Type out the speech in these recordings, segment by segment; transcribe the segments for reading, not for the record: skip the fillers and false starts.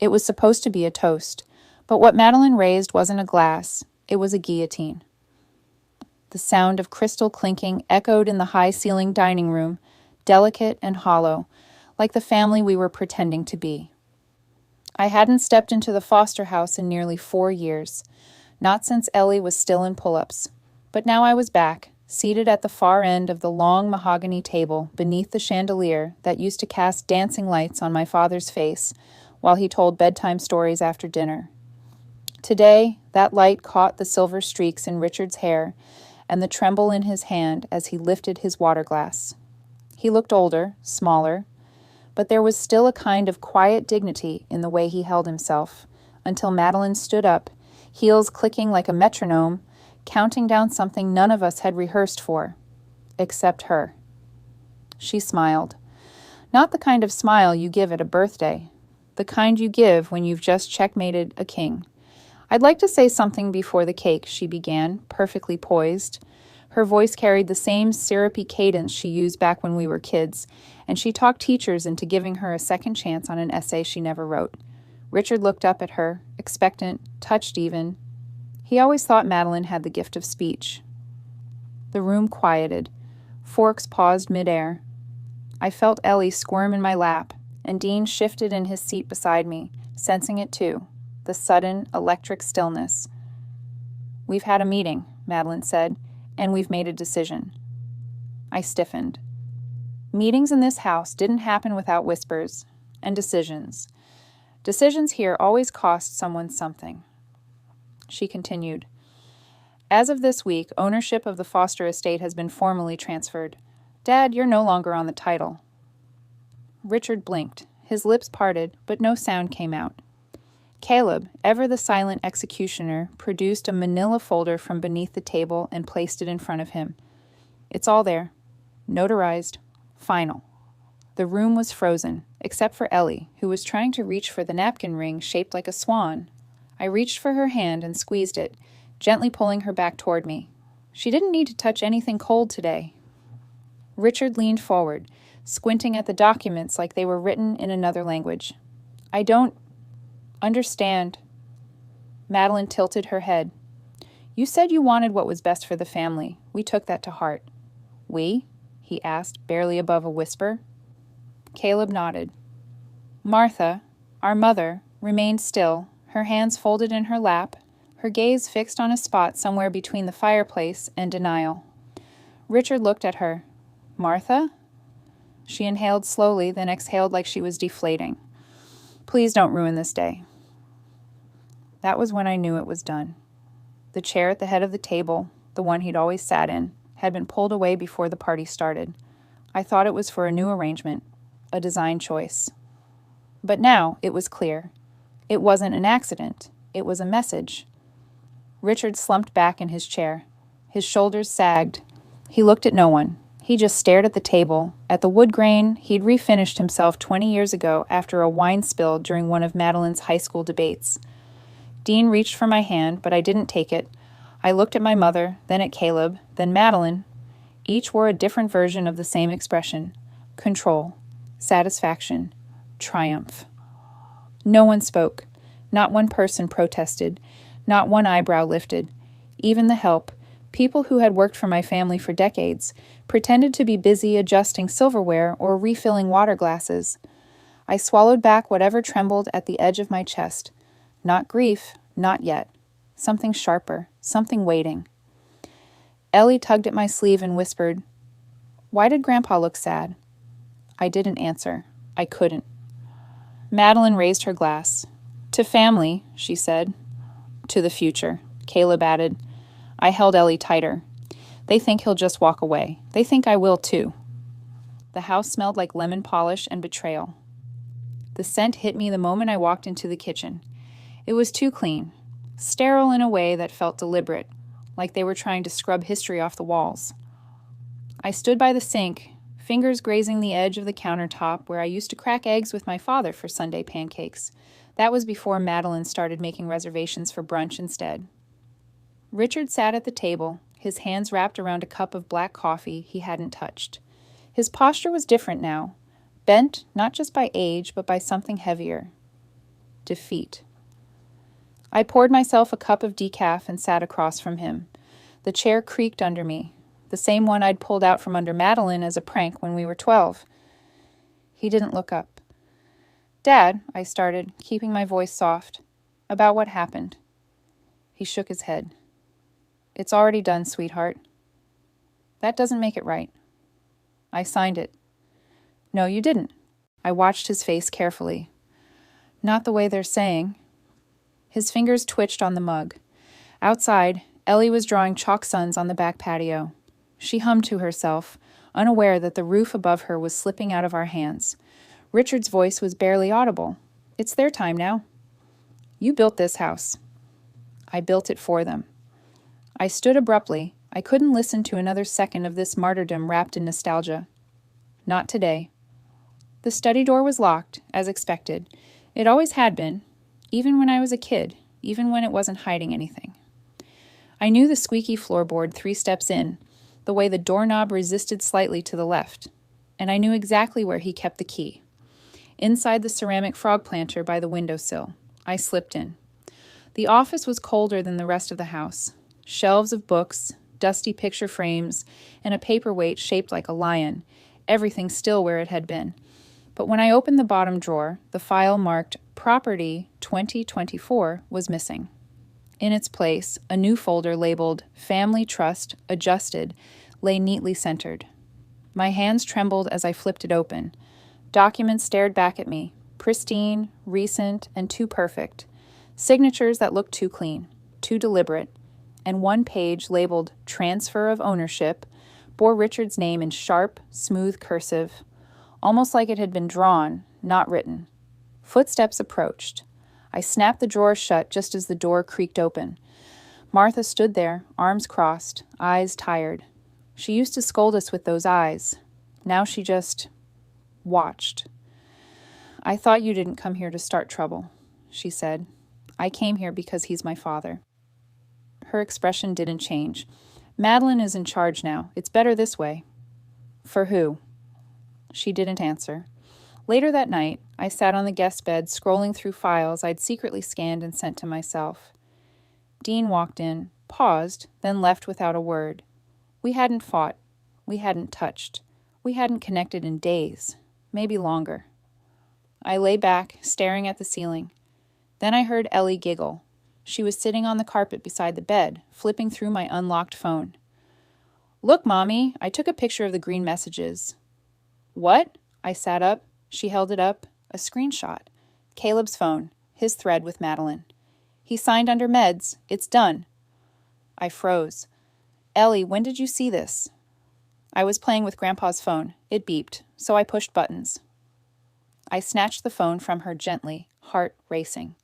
It was supposed to be a toast, but what Madeline raised wasn't a glass, it was a guillotine. The sound of crystal clinking echoed in the high-ceilinged dining room, delicate and hollow, like the family we were pretending to be. I hadn't stepped into the foster house in nearly 4 years, not since Ellie was still in pull-ups. But now I was back, seated at the far end of the long mahogany table beneath the chandelier that used to cast dancing lights on my father's face while he told bedtime stories after dinner. Today, that light caught the silver streaks in Richard's hair and the tremble in his hand as he lifted his water glass. He looked older, smaller, but there was still a kind of quiet dignity in the way he held himself, until Madeline stood up, heels clicking like a metronome, counting down something none of us had rehearsed for, except her. She smiled. Not the kind of smile you give at a birthday, the kind you give when you've just checkmated a king. "I'd like to say something before the cake," she began, perfectly poised. Her voice carried the same syrupy cadence she used back when we were kids, and she talked teachers into giving her a second chance on an essay she never wrote. Richard looked up at her, expectant, touched even. He always thought Madeline had the gift of speech. The room quieted. Forks paused midair. I felt Ellie squirm in my lap, and Dean shifted in his seat beside me, sensing it too, the sudden, electric stillness. "We've had a meeting," Madeline said, "and we've made a decision." I stiffened. Meetings in this house didn't happen without whispers and decisions. Decisions here always cost someone something. She continued, "As of this week, ownership of the Foster estate has been formally transferred. Dad, you're no longer on the title." Richard blinked. His lips parted, but no sound came out. Caleb, ever the silent executioner, produced a manila folder from beneath the table and placed it in front of him. "It's all there. Notarized. Final." The room was frozen, except for Ellie, who was trying to reach for the napkin ring shaped like a swan. I reached for her hand and squeezed it, gently pulling her back toward me. She didn't need to touch anything cold today. Richard leaned forward, squinting at the documents like they were written in another language. "I don't understand." Madeline tilted her head. "You said you wanted what was best for the family. We took that to heart." "We?" he asked, barely above a whisper. Caleb nodded. Martha, our mother, remained still, her hands folded in her lap, her gaze fixed on a spot somewhere between the fireplace and denial. Richard looked at her. "Martha?" She inhaled slowly, then exhaled like she was deflating. "Please don't ruin this day." That was when I knew it was done. The chair at the head of the table, the one he'd always sat in, had been pulled away before the party started. I thought it was for a new arrangement, a design choice. But now it was clear. It wasn't an accident. It was a message. Richard slumped back in his chair. His shoulders sagged. He looked at no one. He just stared at the table, at the wood grain he'd refinished himself 20 years ago after a wine spill during one of Madeline's high school debates. Dean reached for my hand, but I didn't take it. I looked at my mother, then at Caleb, then Madeline. Each wore a different version of the same expression: control, satisfaction, triumph. No one spoke. Not one person protested. Not one eyebrow lifted. Even the help, people who had worked for my family for decades, pretended to be busy adjusting silverware or refilling water glasses. I swallowed back whatever trembled at the edge of my chest. Not grief, not yet. Something sharper, something waiting. Ellie tugged at my sleeve and whispered, "Why did Grandpa look sad?" I didn't answer. I couldn't. Madeline raised her glass. "To family," she said. "To the future," Caleb added. I held Ellie tighter. "They think he'll just walk away. They think I will too." The house smelled like lemon polish and betrayal. The scent hit me the moment I walked into the kitchen. It was too clean, sterile in a way that felt deliberate, like they were trying to scrub history off the walls. I stood by the sink, fingers grazing the edge of the countertop where I used to crack eggs with my father for Sunday pancakes. That was before Madeline started making reservations for brunch instead. Richard sat at the table, his hands wrapped around a cup of black coffee he hadn't touched. His posture was different now, bent not just by age but by something heavier. defeat. I poured myself a cup of decaf and sat across from him. The chair creaked under me, the same one I'd pulled out from under Madeline as a prank when we were 12. He didn't look up. "Dad," I started, keeping my voice soft, "about what happened." He shook his head. "It's already done, sweetheart." "That doesn't make it right." "I signed it." "No, you didn't." I watched his face carefully. "Not the way they're saying." His fingers twitched on the mug. Outside, Ellie was drawing chalk suns on the back patio. She hummed to herself, unaware that the roof above her was slipping out of our hands. Richard's voice was barely audible. "It's their time now." "You built this house." "I built it for them." I stood abruptly. I couldn't listen to another second of this martyrdom wrapped in nostalgia. Not today. The study door was locked, as expected. It always had been, even when I was a kid, even when it wasn't hiding anything. I knew the squeaky floorboard 3 steps in, the way the doorknob resisted slightly to the left, and I knew exactly where he kept the key. Inside the ceramic frog planter by the windowsill. I slipped in. The office was colder than the rest of the house. Shelves of books, dusty picture frames, and a paperweight shaped like a lion, everything still where it had been. But when I opened the bottom drawer, the file marked Property 2024 was missing. In its place, a new folder labeled Family Trust Adjusted lay neatly centered. My hands trembled as I flipped it open. Documents stared back at me, pristine, recent, and too perfect. Signatures that looked too clean, too deliberate, and one page labeled Transfer of Ownership bore Richard's name in sharp, smooth cursive, almost like it had been drawn, not written. Footsteps approached. I snapped the drawer shut just as the door creaked open. Martha stood there, arms crossed, eyes tired. She used to scold us with those eyes. Now she just watched. "I thought you didn't come here to start trouble," she said. "I came here because he's my father." Her expression didn't change. "Madeline is in charge now. It's better this way." "For who?" She didn't answer. Later that night, I sat on the guest bed scrolling through files I'd secretly scanned and sent to myself. Dean walked in, paused, then left without a word. We hadn't fought. We hadn't touched. We hadn't connected in days, maybe longer. I lay back, staring at the ceiling. Then I heard Ellie giggle. She was sitting on the carpet beside the bed, flipping through my unlocked phone. "Look, Mommy, I took a picture of the green messages." "What?" I sat up. She held it up. A screenshot. Caleb's phone. His thread with Madeline. "He signed under meds. It's done." I froze. "Ellie, when did you see this?" I was playing with Grandpa's phone. It beeped, so I pushed buttons. I snatched the phone from her gently, heart racing.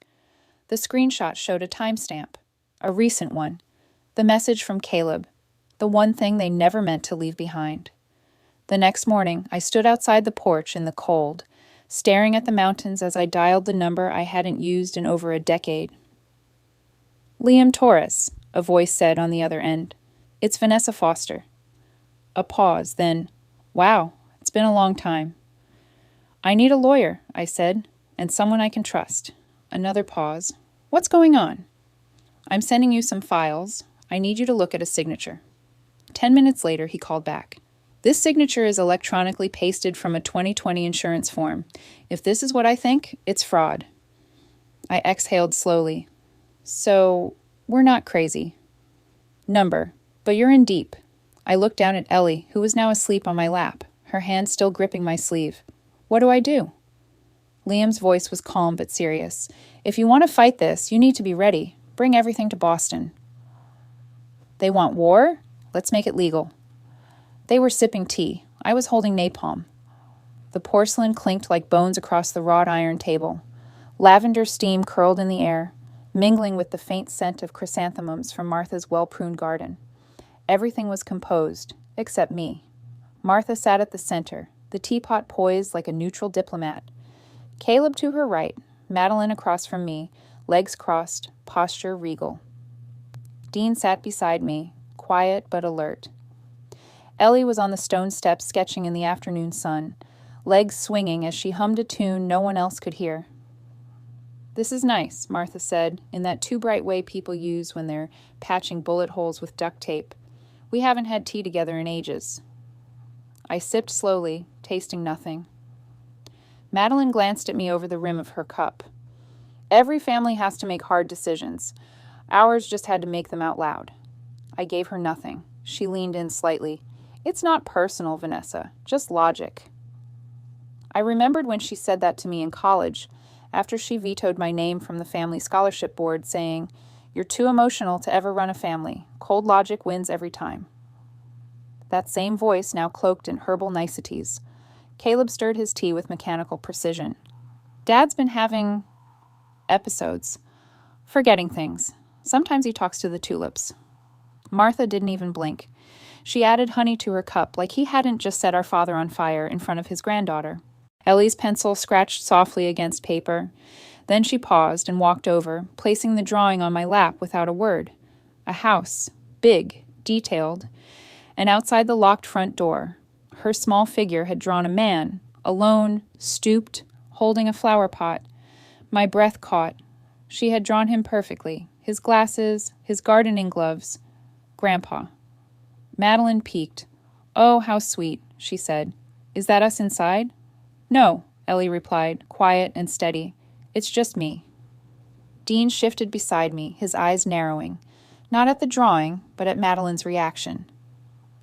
The screenshot showed a timestamp. A recent one. The message from Caleb. The one thing they never meant to leave behind. The next morning, I stood outside the porch in the cold, staring at the mountains as I dialed the number I hadn't used in over a decade. "Liam Torres," a voice said on the other end. "It's Vanessa Foster." A pause, then, "Wow, it's been a long time." "I need a lawyer," I said, "and someone I can trust." Another pause. "What's going on?" "I'm sending you some files. I need you to look at a signature." 10 minutes later, he called back. "This signature is electronically pasted from a 2020 insurance form. If this is what I think, it's fraud." I exhaled slowly. "So, we're not crazy." "Number, but you're in deep." I looked down at Ellie, who was now asleep on my lap, her hand still gripping my sleeve. "What do I do?" Liam's voice was calm but serious. "If you want to fight this, you need to be ready. Bring everything to Boston." "They want war? Let's make it legal." They were sipping tea. I was holding napalm. The porcelain clinked like bones across the wrought iron table. Lavender steam curled in the air, mingling with the faint scent of chrysanthemums from Martha's well-pruned garden. Everything was composed, except me. Martha sat at the center, the teapot poised like a neutral diplomat. Caleb to her right, Madeline across from me, legs crossed, posture regal. Dean sat beside me, quiet but alert. Ellie was on the stone steps sketching in the afternoon sun, legs swinging as she hummed a tune no one else could hear. "This is nice," Martha said, in that too bright way people use when they're patching bullet holes with duct tape. "We haven't had tea together in ages." I sipped slowly, tasting nothing. Madeline glanced at me over the rim of her cup. "Every family has to make hard decisions. Ours just had to make them out loud." I gave her nothing. She leaned in slightly. "It's not personal, Vanessa, just logic." I remembered when she said that to me in college, after she vetoed my name from the family scholarship board, saying, "You're too emotional to ever run a family. Cold logic wins every time." That same voice now cloaked in herbal niceties. Caleb stirred his tea with mechanical precision. "Dad's been having episodes. Forgetting things. Sometimes he talks to the tulips." Martha didn't even blink. She added honey to her cup like he hadn't just set our father on fire in front of his granddaughter. Ellie's pencil scratched softly against paper. Then she paused and walked over, placing the drawing on my lap without a word. A house, big, detailed, and outside the locked front door, her small figure had drawn a man, alone, stooped, holding a flower pot. My breath caught. She had drawn him perfectly. His glasses, his gardening gloves. Grandpa. Madeline peeked. "Oh, how sweet," she said. "Is that us inside?" "No," Ellie replied, quiet and steady. "It's just me." Dean shifted beside me, his eyes narrowing, not at the drawing, but at Madeline's reaction.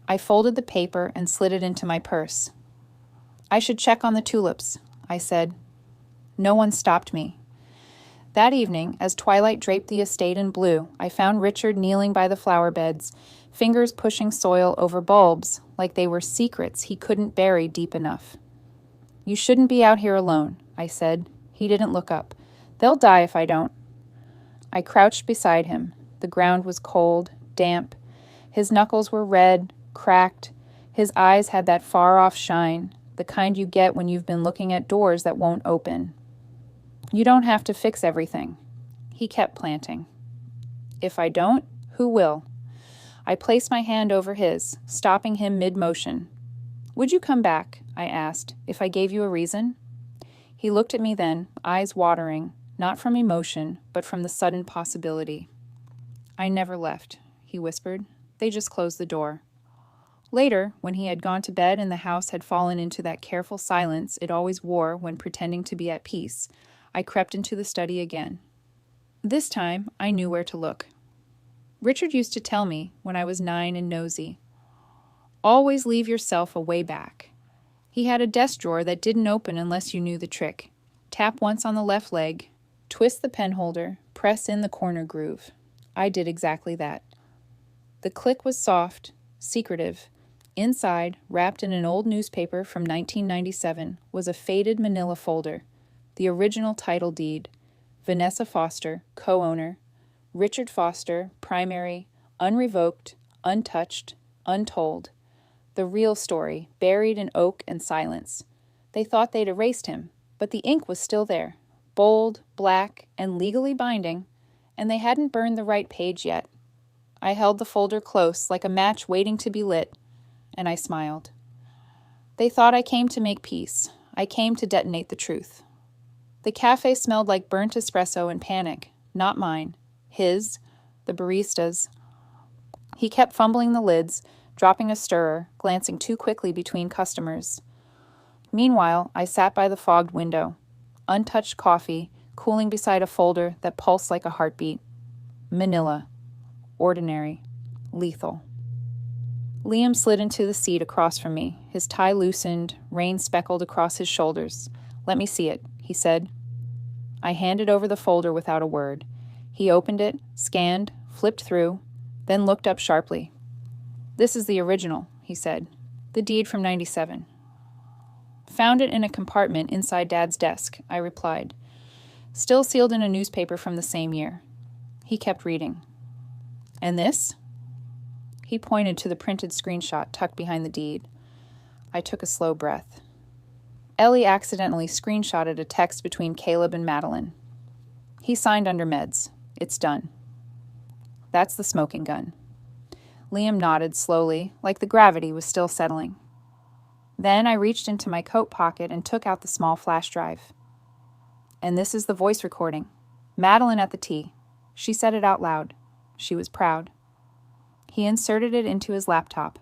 I folded the paper and slid it into my purse. "I should check on the tulips," I said. No one stopped me. That evening, as twilight draped the estate in blue, I found Richard kneeling by the flower beds, fingers pushing soil over bulbs like they were secrets he couldn't bury deep enough. "You shouldn't be out here alone," I said. He didn't look up. "They'll die if I don't." I crouched beside him. The ground was cold, damp. His knuckles were red, cracked. His eyes had that far-off shine, the kind you get when you've been looking at doors that won't open. "You don't have to fix everything." He kept planting. "If I don't, who will?" I placed my hand over his, stopping him mid-motion. "Would you come back," I asked, "if I gave you a reason?" He looked at me then, eyes watering, not from emotion, but from the sudden possibility. "I never left," he whispered. "They just closed the door." Later, when he had gone to bed and the house had fallen into that careful silence it always wore when pretending to be at peace, I crept into the study again. This time, I knew where to look. Richard used to tell me, when I was 9 and nosy, "Always leave yourself a way back." He had a desk drawer that didn't open unless you knew the trick. Tap once on the left leg, twist the pen holder, press in the corner groove. I did exactly that. The click was soft, secretive. Inside, wrapped in an old newspaper from 1997, was a faded manila folder. The original title deed. Vanessa Foster, co-owner. Richard Foster, primary, unrevoked, untouched, untold. The real story, buried in oak and silence. They thought they'd erased him, but the ink was still there, bold, black, and legally binding, and they hadn't burned the right page yet. I held the folder close, like a match waiting to be lit, and I smiled. They thought I came to make peace. I came to detonate the truth. The cafe smelled like burnt espresso and panic, not mine. His, the barista's. He kept fumbling the lids, dropping a stirrer, glancing too quickly between customers. Meanwhile, I sat by the fogged window. Untouched coffee, cooling beside a folder that pulsed like a heartbeat. Manila. Ordinary. Lethal. Liam slid into the seat across from me, his tie loosened, rain speckled across his shoulders. "Let me see it," he said. I handed over the folder without a word. He opened it, scanned, flipped through, then looked up sharply. "This is the original," he said. "The deed from 97. "Found it in a compartment inside Dad's desk," I replied. "Still sealed in a newspaper from the same year." He kept reading. "And this?" He pointed to the printed screenshot tucked behind the deed. I took a slow breath. Ellie accidentally screenshotted a text between Caleb and Madeline. "He signed under meds. It's done." "That's the smoking gun." Liam nodded slowly, like the gravity was still settling. Then I reached into my coat pocket and took out the small flash drive. "And this is the voice recording," Madeline at the T. She said it out loud. She was proud. He inserted it into his laptop.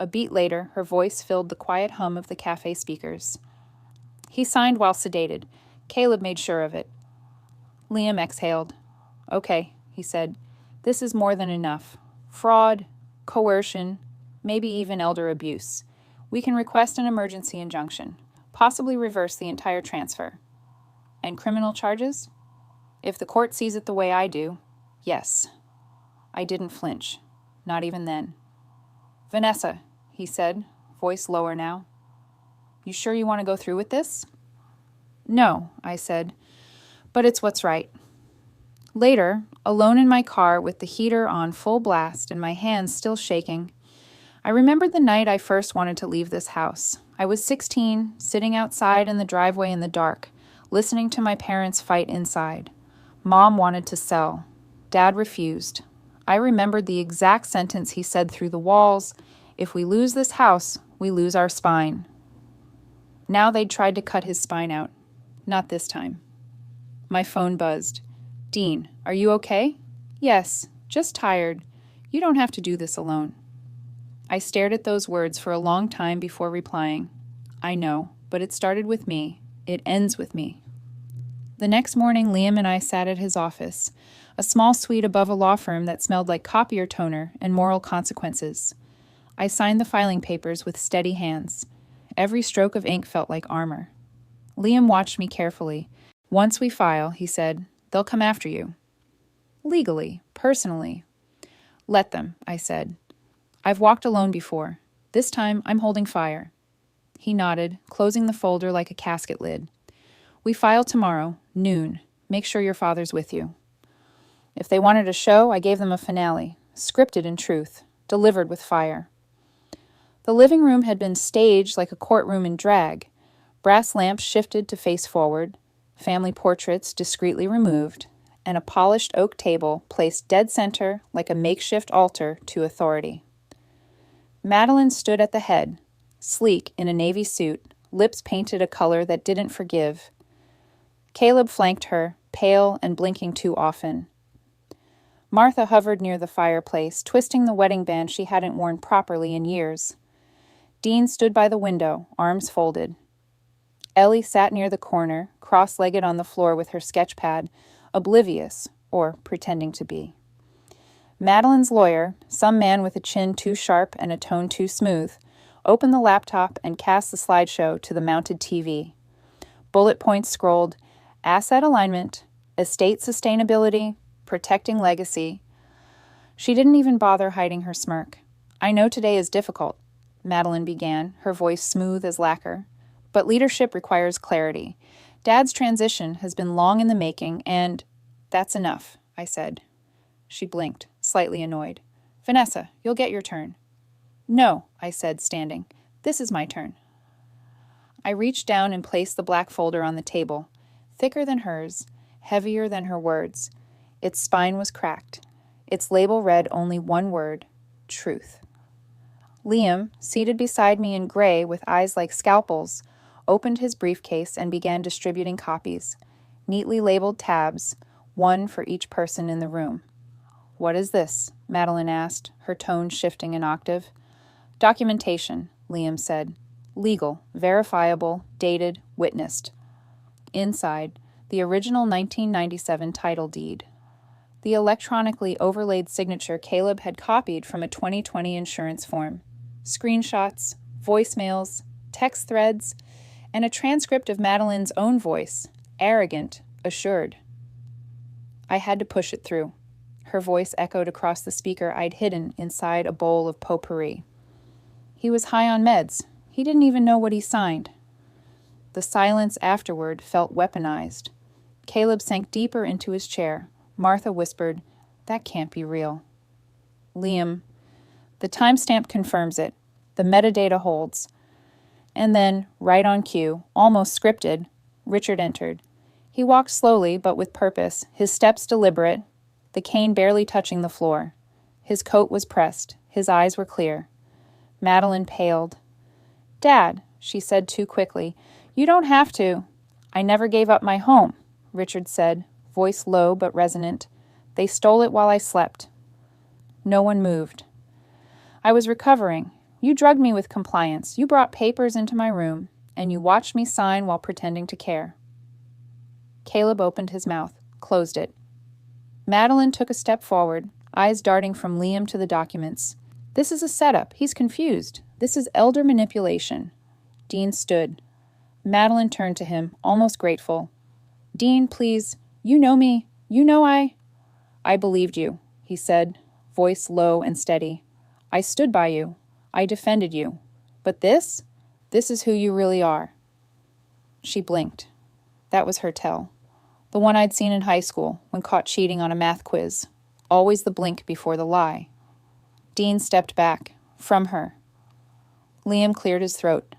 A beat later, her voice filled the quiet hum of the cafe speakers. He signed while sedated. Caleb made sure of it. Liam exhaled. Okay, he said. This is more than enough. Fraud, coercion, maybe even elder abuse. We can request an emergency injunction, possibly reverse the entire transfer. And criminal charges? If the court sees it the way I do, yes. I didn't flinch. Not even then. Vanessa, he said, voice lower now. You sure you want to go through with this? No, I said, but it's what's right. Later, alone in my car with the heater on full blast and my hands still shaking, I remembered the night I first wanted to leave this house. I was 16, sitting outside in the driveway in the dark, listening to my parents fight inside. Mom wanted to sell. Dad refused. I remembered the exact sentence he said through the walls, "If we lose this house, we lose our spine." Now they'd tried to cut his spine out. Not this time. My phone buzzed. Dean, are you okay? Yes, just tired. You don't have to do this alone. I stared at those words for a long time before replying. I know, but it started with me. It ends with me. The next morning, Liam and I sat at his office, a small suite above a law firm that smelled like copier toner and moral consequences. I signed the filing papers with steady hands. Every stroke of ink felt like armor. Liam watched me carefully. Once we file, he said, they'll come after you. Legally, personally. Let them, I said. I've walked alone before. This time, I'm holding fire. He nodded, closing the folder like a casket lid. We file tomorrow, noon. Make sure your father's with you. If they wanted a show, I gave them a finale, scripted in truth, delivered with fire. The living room had been staged like a courtroom in drag. Brass lamps shifted to face forward, family portraits discreetly removed, and a polished oak table placed dead center like a makeshift altar to authority. Madeline stood at the head, sleek in a navy suit, lips painted a color that didn't forgive. Caleb flanked her, pale and blinking too often. Martha hovered near the fireplace, twisting the wedding band she hadn't worn properly in years. Dean stood by the window, arms folded. Ellie sat near the corner, cross-legged on the floor with her sketch pad, oblivious, or pretending to be. Madeline's lawyer, some man with a chin too sharp and a tone too smooth, opened the laptop and cast the slideshow to the mounted TV. Bullet points scrolled, asset alignment, estate sustainability, protecting legacy. She didn't even bother hiding her smirk. I know today is difficult, Madeline began, her voice smooth as lacquer. But leadership requires clarity. Dad's transition has been long in the making, and that's enough, I said. She blinked, slightly annoyed. Vanessa, you'll get your turn. No, I said, standing. This is my turn. I reached down and placed the black folder on the table, thicker than hers, heavier than her words. Its spine was cracked. Its label read only one word, truth. Liam, seated beside me in gray with eyes like scalpels, opened his briefcase and began distributing copies, neatly labeled tabs, one for each person in the room. What is this? Madeline asked, her tone shifting an octave. Documentation, Liam said. Legal, verifiable, dated, witnessed. Inside, the original 1997 title deed. The electronically overlaid signature Caleb had copied from a 2020 insurance form. Screenshots, voicemails, text threads, and a transcript of Madeline's own voice, arrogant, assured. I had to push it through. Her voice echoed across the speaker I'd hidden inside a bowl of potpourri. He was high on meds. He didn't even know what he signed. The silence afterward felt weaponized. Caleb sank deeper into his chair. Martha whispered, "That can't be real." Liam, "The timestamp confirms it. The metadata holds." And then, right on cue, almost scripted, Richard entered. He walked slowly, but with purpose, his steps deliberate, the cane barely touching the floor. His coat was pressed. His eyes were clear. Madeline paled. "Dad," she said too quickly, "you don't have to." "I never gave up my home," Richard said, voice low but resonant. They stole it while I slept. No one moved. I was recovering. You drugged me with compliance. You brought papers into my room, and you watched me sign while pretending to care. Caleb opened his mouth, closed it. Madeline took a step forward, eyes darting from Liam to the documents. This is a setup. He's confused. This is elder manipulation. Dean stood. Madeline turned to him, almost grateful. Dean, please. You know me. You know I believed you, he said, voice low and steady. I stood by you. I defended you. But this is who you really are. She blinked. That was her tell. The one I'd seen in high school when caught cheating on a math quiz. Always the blink before the lie. Dean stepped back, from her. Liam cleared his throat.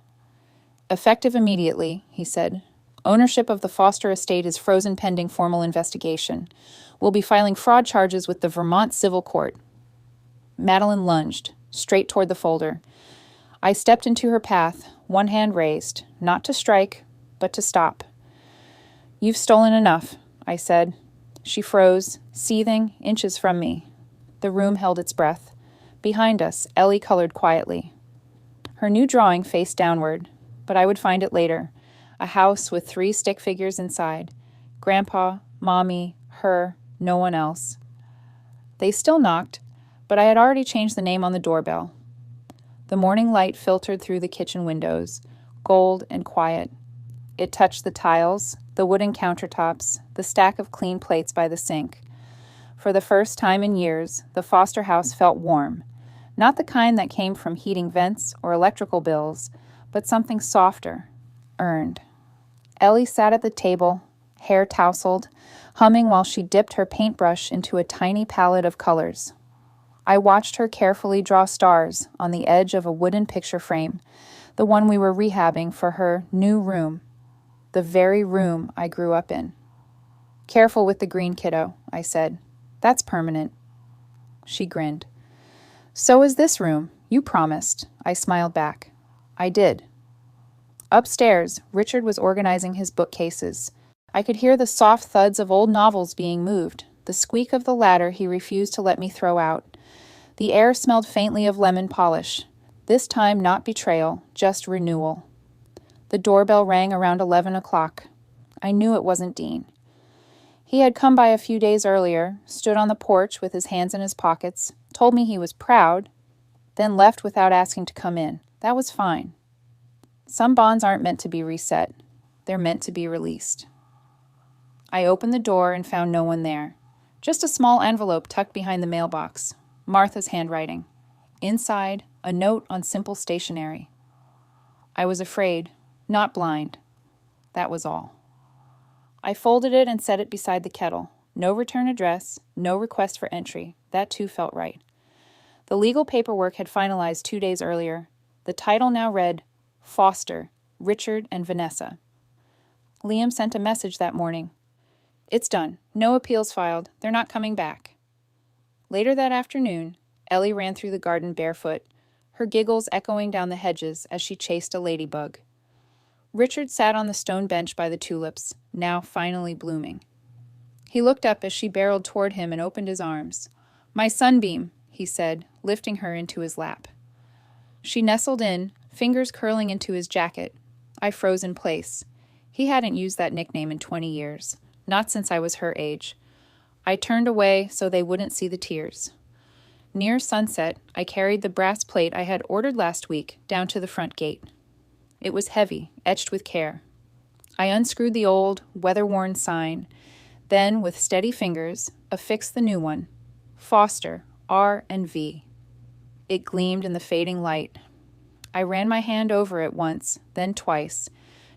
Effective immediately, he said. Ownership of the Foster estate is frozen pending formal investigation. We'll be filing fraud charges with the Vermont Civil Court. Madeline lunged, straight toward the folder. I stepped into her path, one hand raised, not to strike, but to stop. You've stolen enough, I said. She froze, seething, inches from me. The room held its breath. Behind us, Ellie colored quietly. Her new drawing faced downward, but I would find it later. A house with 3 stick figures inside. Grandpa, Mommy, her, no one else. They still knocked, but I had already changed the name on the doorbell. The morning light filtered through the kitchen windows, gold and quiet. It touched the tiles, the wooden countertops, the stack of clean plates by the sink. For the first time in years, the Foster house felt warm. Not the kind that came from heating vents or electrical bills, but something softer, earned. Ellie sat at the table, hair tousled, humming while she dipped her paintbrush into a tiny palette of colors. I watched her carefully draw stars on the edge of a wooden picture frame, the one we were rehabbing for her new room, the very room I grew up in. Careful with the green, kiddo, I said. That's permanent. She grinned. So is this room. You promised. I smiled back. I did. Upstairs, Richard was organizing his bookcases. I could hear the soft thuds of old novels being moved, the squeak of the ladder he refused to let me throw out. The air smelled faintly of lemon polish. This time not betrayal, just renewal. The doorbell rang around 11 o'clock. I knew it wasn't Dean. He had come by a few days earlier, stood on the porch with his hands in his pockets, told me he was proud, then left without asking to come in. That was fine. Some bonds aren't meant to be reset. They're meant to be released. I opened the door and found no one there. Just a small envelope tucked behind the mailbox. Martha's handwriting. Inside, a note on simple stationery. I was afraid, not blind. That was all. I folded it and set it beside the kettle. No return address, no request for entry. That too felt right. The legal paperwork had finalized 2 days earlier. The title now read, Foster, Richard and Vanessa. Liam sent a message that morning. It's done. No appeals filed. They're not coming back. Later that afternoon, Ellie ran through the garden barefoot, her giggles echoing down the hedges as she chased a ladybug. Richard sat on the stone bench by the tulips, now finally blooming. He looked up as she barreled toward him and opened his arms. My sunbeam, he said, lifting her into his lap. She nestled in, fingers curling into his jacket. I froze in place. He hadn't used that nickname in 20 years, not since I was her age. I turned away so they wouldn't see the tears. Near sunset, I carried the brass plate I had ordered last week down to the front gate. It was heavy, etched with care. I unscrewed the old, weather-worn sign, then, with steady fingers, affixed the new one, Foster, R and V. It gleamed in the fading light. I ran my hand over it once, then twice,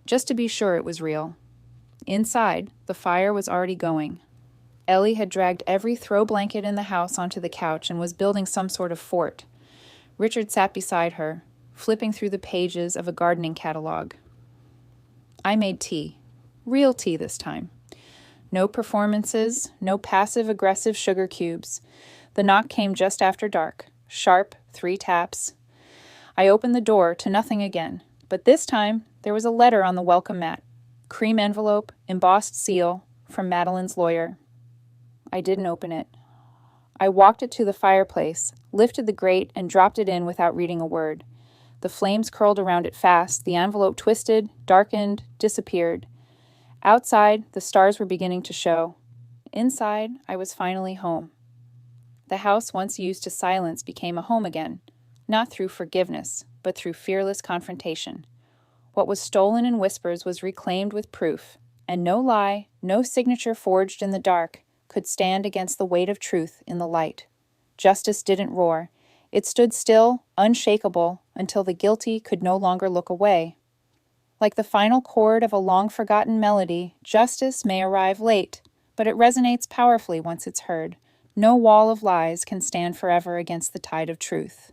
just to be sure it was real. Inside, the fire was already going. Ellie had dragged every throw blanket in the house onto the couch and was building some sort of fort. Richard sat beside her, flipping through the pages of a gardening catalog. I made tea. Real tea this time. No performances, no passive-aggressive sugar cubes. The knock came just after dark. Sharp, 3 taps. I opened the door to nothing again, but this time there was a letter on the welcome mat. Cream envelope, embossed seal, from Madeline's lawyer. I didn't open it. I walked it to the fireplace, lifted the grate, and dropped it in without reading a word. The flames curled around it fast, the envelope twisted, darkened, disappeared. Outside, the stars were beginning to show. Inside, I was finally home. The house once used to silence became a home again, not through forgiveness, but through fearless confrontation. What was stolen in whispers was reclaimed with proof, and no lie, no signature forged in the dark, could stand against the weight of truth in the light. Justice didn't roar. It stood still, unshakable, until the guilty could no longer look away. Like the final chord of a long-forgotten melody, justice may arrive late, but it resonates powerfully once it's heard. No wall of lies can stand forever against the tide of truth.